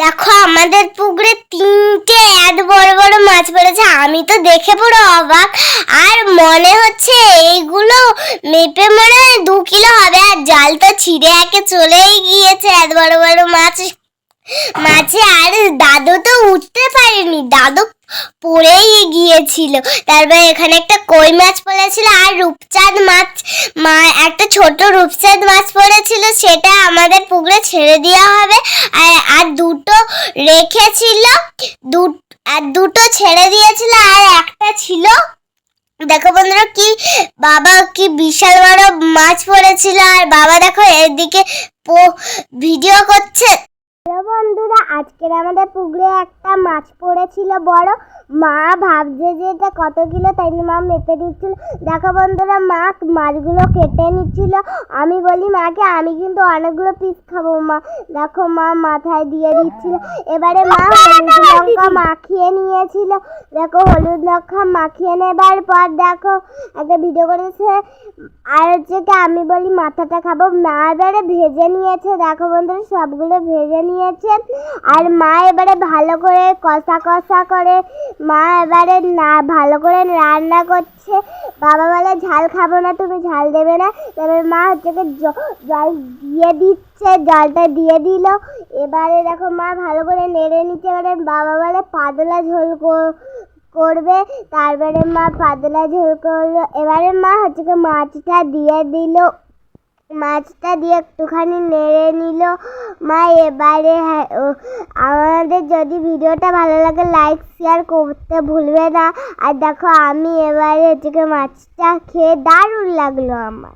দেখো আমাদের পুকুরে 3টে এত বড় বড় মাছ পড়েছে। আমি তো দেখে পুরো অবাক। আর মনে হচ্ছে এইগুলো মেপে মনে হয় 2 কিলো হবে। আর জাল তো ছিঁড়ে একে চলেই গিয়েছে এত বড় বড় মাছে। আর দাদু তো উঠতে পারেনি, দাদু পড়েই গিয়েছিল। তারপর এখানে একটা কই মাছ পড়েছিল আর রূপচাঁদ মাছ, একটা ছোট রূপচাঁদ মাছ পড়েছিল, সেটা আমাদের পুকুরে ছেড়ে দেওয়া হবে। আর দুটো রেখেছিল, দুটো ছেড়ে দিয়েছিল আর একটা ছিল। দেখো বন্ধুরা বাবা কি বিশাল বড় মাছ পড়েছিল। আর বাবা দেখো এদিকে ভিডিও করছে। বন্ধুরা আজকের আমাদের পুকুরে একটা মাছ পড়েছিল বড়। মা ভাবছে যে এটা কত কিলো, তাই মা মেপে দিচ্ছিল। দেখো বন্ধুরা মা মাছগুলো কেটে নিচ্ছিল। আমি বলি মাকে আমি কিন্তু অনেকগুলো পিস খাবো। মা দেখো মা মাথায় দিয়ে দিচ্ছিল। এবারে মা হলুদ লঙ্কা মাখিয়ে নিয়েছিল। দেখো হলুদ লঙ্কা মাখিয়ে নেবার পর দেখো একটা ভিডিও করেছে। আর হচ্ছে কি আমি বলি মাথাটা খাবো। মা এবারে ভেজে নিয়েছে। দেখো বন্ধুরা সবগুলো ভেজে নিয়েছে। আর মা এবারে ভালো করে কষা করে মা এবারে ভালো করে রান্না করছে। বাবা বলে ঝাল খাবো না, তুমি ঝাল দেবে না। তারপরে মা হচ্ছে জল দিয়ে দিচ্ছে, জলটা দিয়ে দিল। এবারে দেখো মা ভালো করে নেড়ে নিচ্ছে। এবারে বাবা বলে পাতলা ঝোল করবে। তারপরে মা পাতলা ঝোল করলো। এবারে মা হচ্ছে মাছটা দিয়ে দিল, মাছটা দিয়ে একটুখানি নেড়ে নিল মা। এবারে আমাদের যদি ভিডিওটা ভালো লাগে লাইক শেয়ার করতে ভুলবে না। আর দেখো আমি এবারে হচ্ছে মাছটা খেয়ে দারুণ লাগলো আমার।